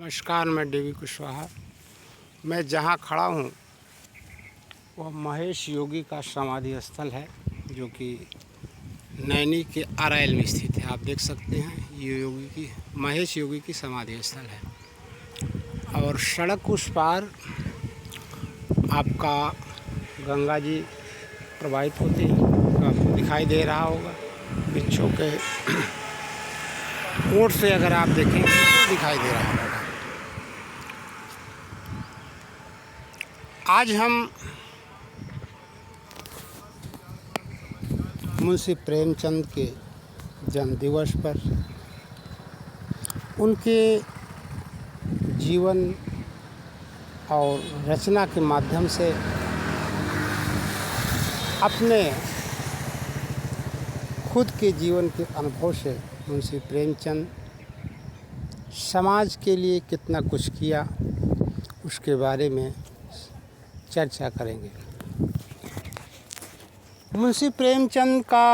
नमस्कार, मैं डीवी कुशवाहा। मैं जहाँ खड़ा हूँ वह महेश योगी का समाधि स्थल है, जो कि नैनी के अरैल में स्थित है। आप देख सकते हैं, ये महेश योगी की समाधि स्थल है। और सड़क उस पार आपका गंगा जी प्रवाहित होती है, आपको दिखाई दे रहा होगा। वृक्षों के ओर से अगर आप देखें तो दिखाई दे रहा होगा। आज हम मुंशी प्रेमचंद के जन्म दिवस पर उनके जीवन और रचना के माध्यम से अपने खुद के जीवन के अनुभव से मुंशी प्रेमचंद समाज के लिए कितना कुछ किया, उसके बारे में चर्चा करेंगे। मुंशी प्रेमचंद का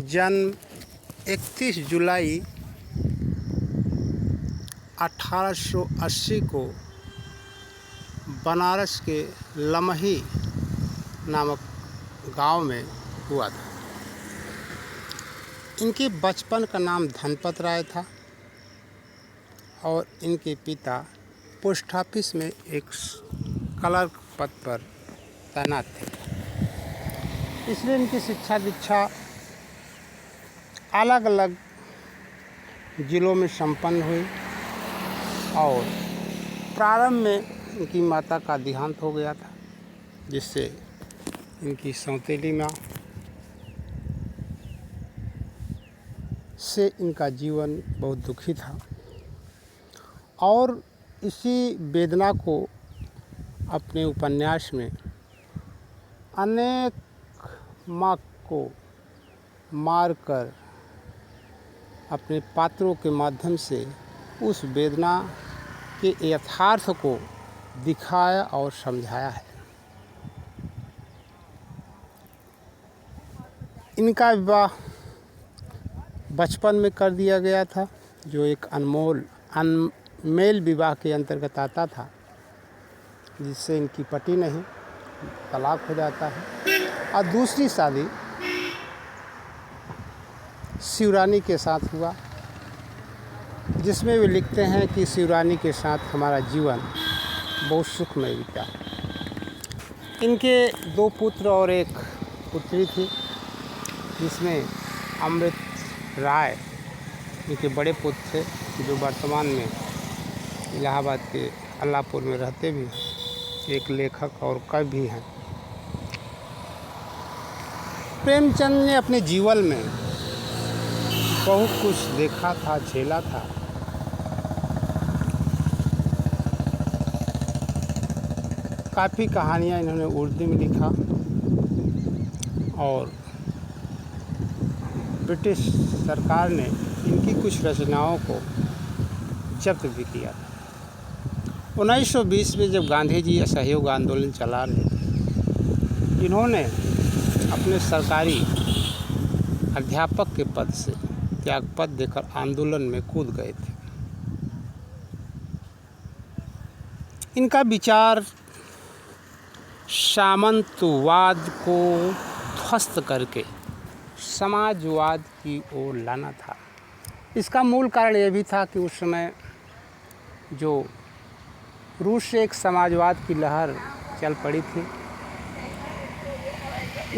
जन्म 31 जुलाई 1880 को बनारस के लमही नामक गांव में हुआ था। इनके बचपन का नाम धनपत राय था और इनके पिता पोस्ट ऑफिस में एक क्लर्क पद पर तैनात थे। इसलिए इनकी शिक्षा दीक्षा अलग अलग ज़िलों में संपन्न हुई और प्रारंभ में इनकी माता का देहांत हो गया था, जिससे इनकी सौतेली माँ से इनका जीवन बहुत दुखी था। और इसी वेदना को अपने उपन्यास में अनेक माँ को मारकर अपने पात्रों के माध्यम से उस वेदना के यथार्थ को दिखाया और समझाया है। इनका विवाह बचपन में कर दिया गया था, जो एक अनमेल विवाह के अंतर्गत आता था, जिससे इनकी पटी नहीं, तलाक हो जाता है। और दूसरी शादी शिवरानी के साथ हुआ, जिसमें वे लिखते हैं कि शिवरानी के साथ हमारा जीवन बहुत सुखमय बीता। इनके 2 पुत्र और 1 पुत्री थी, जिसमें अमृत राय इनके बड़े पुत्र थे, जो वर्तमान में इलाहाबाद के अल्लाहपुर में रहते भी हैं। एक लेखक और कवि भी हैं। प्रेमचंद ने अपने जीवन में बहुत कुछ देखा था, झेला था। काफ़ी कहानियाँ इन्होंने उर्दू में लिखा और ब्रिटिश सरकार ने इनकी कुछ रचनाओं को जब्त भी किया था। 1920 में जब गांधी जी असहयोग आंदोलन चला रहे थे, इन्होंने अपने सरकारी अध्यापक के पद से त्यागपत्र देकर आंदोलन में कूद गए थे। इनका विचार सामंतवाद को ध्वस्त करके समाजवाद की ओर लाना था। इसका मूल कारण यह भी था कि उस समय जो रूस से एक समाजवाद की लहर चल पड़ी थी,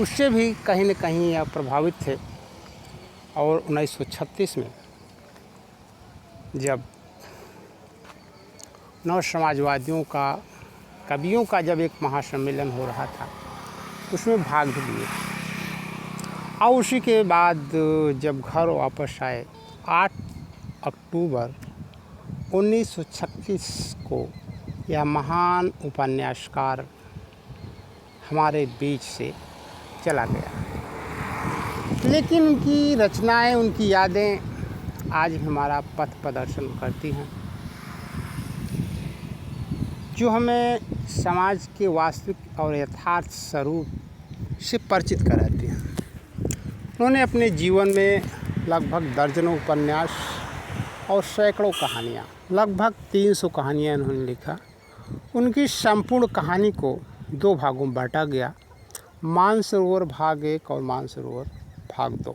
उससे भी कहीं न कहीं यह प्रभावित थे। और 1936 में जब नव समाजवादियों का, कवियों का जब एक महासम्मेलन हो रहा था, उसमें भाग भी लिए। और उसी के बाद जब घर वापस आए, 8 अक्टूबर 1936 को यह महान उपन्यासकार हमारे बीच से चला गया। लेकिन उनकी रचनाएं, उनकी यादें आज हमारा पथ प्रदर्शन करती हैं, जो हमें समाज के वास्तविक और यथार्थ स्वरूप से परिचित कराती हैं। उन्होंने अपने जीवन में लगभग दर्जनों उपन्यास और सैकड़ों कहानियाँ, लगभग 300 कहानियाँ इन्होंने लिखा। उनकी संपूर्ण कहानी को 2 भागों में बांटा गया, मानसरोवर भाग 1 और मानसरोवर भाग 2।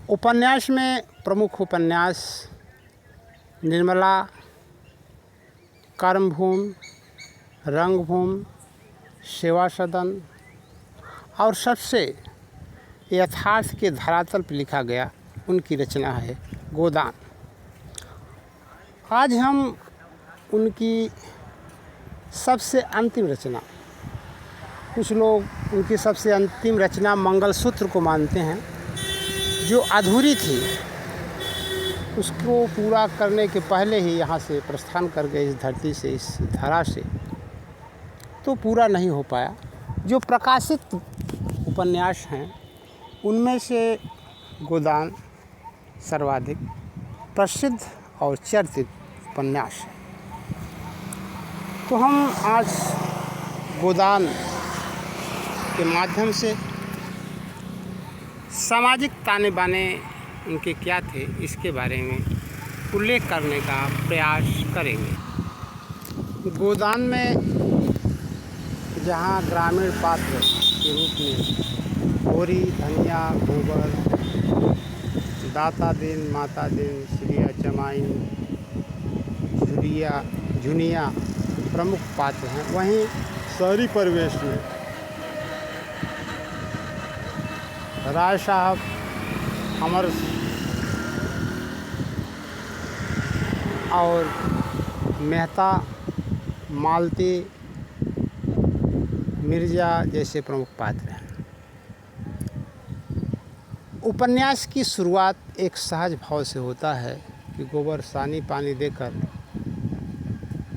उपन्यास में प्रमुख उपन्यास निर्मला, कर्मभूमि, रंगभूमि, सेवा सदन और सबसे यथार्थ के धरातल पर लिखा गया उनकी रचना है गोदान। आज हम उनकी सबसे अंतिम रचना, कुछ लोग उनकी सबसे अंतिम रचना मंगलसूत्र को मानते हैं, जो अधूरी थी, उसको पूरा करने के पहले ही यहाँ से प्रस्थान कर गए, इस धरती से, इस धरा से, तो पूरा नहीं हो पाया। जो प्रकाशित उपन्यास हैं उनमें से गोदान सर्वाधिक प्रसिद्ध और चर्चित उपन्यास है। तो हम आज गोदान के माध्यम से सामाजिक ताने बाने उनके क्या थे, इसके बारे में उल्लेख करने का प्रयास करेंगे। गोदान में जहाँ ग्रामीण पात्र के रूप में होरी, धनिया, गोबर, दाता दिन, माता दिन, श्रिया, चमाइन, झुनिया प्रमुख पात्र हैं, वहीं शहरी परिवेश में राय साहब, अमर और मेहता, मालती, मिर्ज़ा जैसे प्रमुख पात्र हैं। उपन्यास की शुरुआत एक सहज भाव से होता है कि गोबर सानी पानी देकर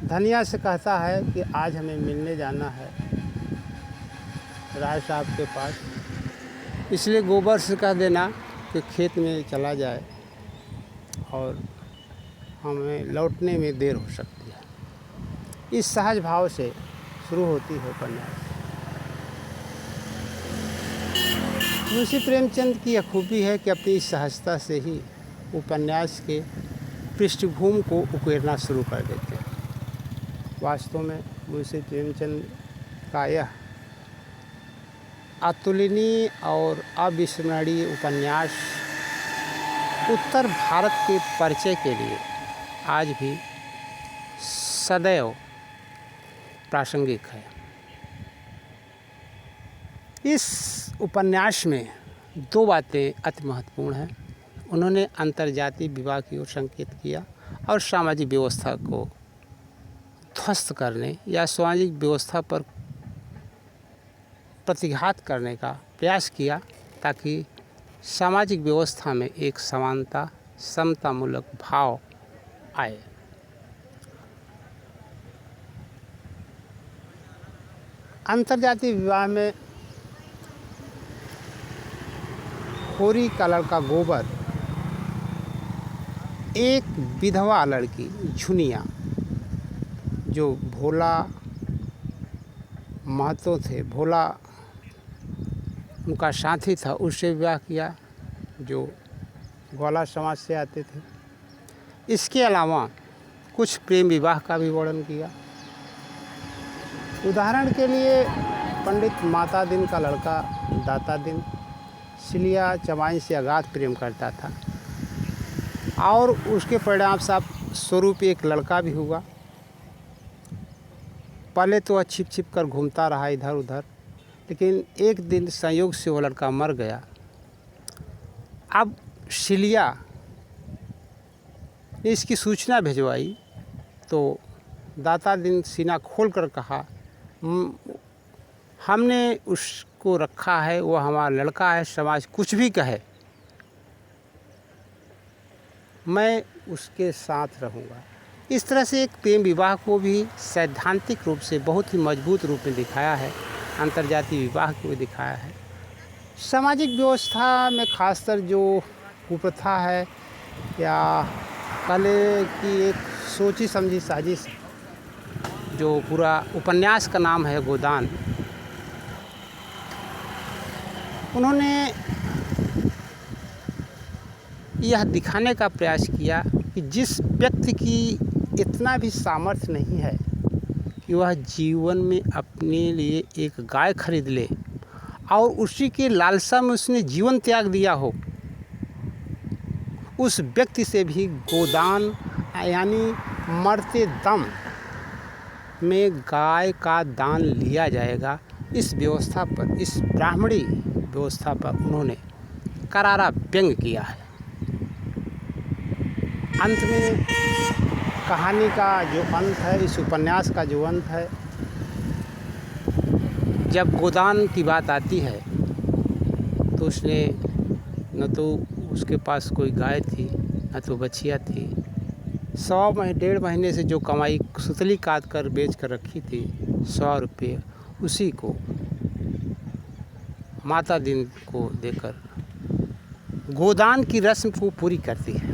धनिया से कहता है कि आज हमें मिलने जाना है राय साहब के पास, इसलिए गोबर से कह देना कि खेत में चला जाए और हमें लौटने में देर हो सकती है। इस सहज भाव से शुरू होती है उपन्यास। मुंशी प्रेमचंद की यह खूबी है कि अपनी सहजता से ही उपन्यास के पृष्ठभूमि को उकेरना शुरू कर देते हैं। वास्तव में मुंशी प्रेमचंद का यह अतुलनीय और अविस्मरणीय उपन्यास उत्तर भारत के परिचय के लिए आज भी सदैव प्रासंगिक है। इस उपन्यास में 2 बातें अति महत्वपूर्ण हैं। उन्होंने अंतर्जातीय विवाह की ओर संकेत किया और सामाजिक व्यवस्था को ध्वस्त करने या सामाजिक व्यवस्था पर प्रतिघात करने का प्रयास किया, ताकि सामाजिक व्यवस्था में एक समानता, समतामूलक भाव आए। अंतर्जातीय विवाह में होरी का लड़का गोबर एक विधवा लड़की झुनिया, जो भोला महतो थे, भोला उनका साथी था, उससे विवाह किया, जो ग्वाला समाज से आते थे। इसके अलावा कुछ प्रेम विवाह का भी वर्णन किया। उदाहरण के लिए पंडित माता दिन का लड़का दाता दिन सिलिया चमाइन से अगाध प्रेम करता था और उसके परिणाम स्वरूप एक लड़का भी हुआ। पहले तो वह छिप छिप कर घूमता रहा इधर उधर, लेकिन एक दिन संयोग से वो लड़का मर गया। अब सिलिया ने इसकी सूचना भिजवाई तो दाता दिन सीना खोल कर कहा, हमने उसको रखा है, वो हमारा लड़का है, समाज कुछ भी कहे, मैं उसके साथ रहूँगा। इस तरह से एक प्रेम विवाह को भी सैद्धांतिक रूप से बहुत ही मजबूत रूप में दिखाया है, अंतर्जातीय विवाह को भी दिखाया है। सामाजिक व्यवस्था में खासकर जो कुप्रथा है या पहले की एक सोची समझी साजिश, जो पूरा उपन्यास का नाम है गोदान, उन्होंने यह दिखाने का प्रयास किया कि जिस व्यक्ति की इतना भी सामर्थ्य नहीं है कि वह जीवन में अपने लिए एक गाय खरीद ले और उसी के लालसा में उसने जीवन त्याग दिया हो, उस व्यक्ति से भी गोदान यानी मरते दम में गाय का दान लिया जाएगा। इस व्यवस्था पर, इस ब्राह्मणी व्यवस्था पर उन्होंने करारा व्यंग किया है। अंत में कहानी का जो अंत है, इस उपन्यास का जो अंत है, जब गोदान की बात आती है तो उसने न तो उसके पास कोई गाय थी न तो बछिया थी। 1.5 महीने से जो कमाई सुतली काट कर बेच कर रखी थी 100 रुपये, उसी को माता दिन को देकर गोदान की रस्म को पूरी करती है।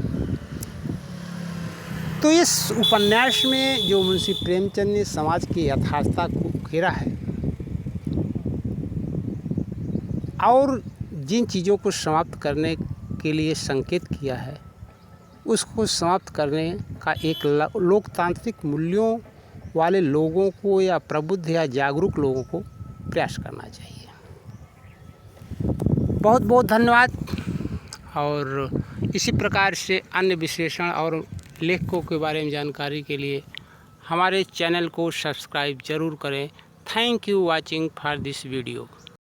तो इस उपन्यास में जो मुंशी प्रेमचंद ने समाज की यथार्थता को घेरा है और जिन चीज़ों को समाप्त करने के लिए संकेत किया है, उसको समाप्त करने का एक लोकतांत्रिक मूल्यों वाले लोगों को या प्रबुद्ध या जागरूक लोगों को प्रयास करना चाहिए। बहुत बहुत धन्यवाद। और इसी प्रकार से अन्य विश्लेषण और लेखकों के बारे में जानकारी के लिए हमारे चैनल को सब्सक्राइब ज़रूर करें। Thank you watching for this video.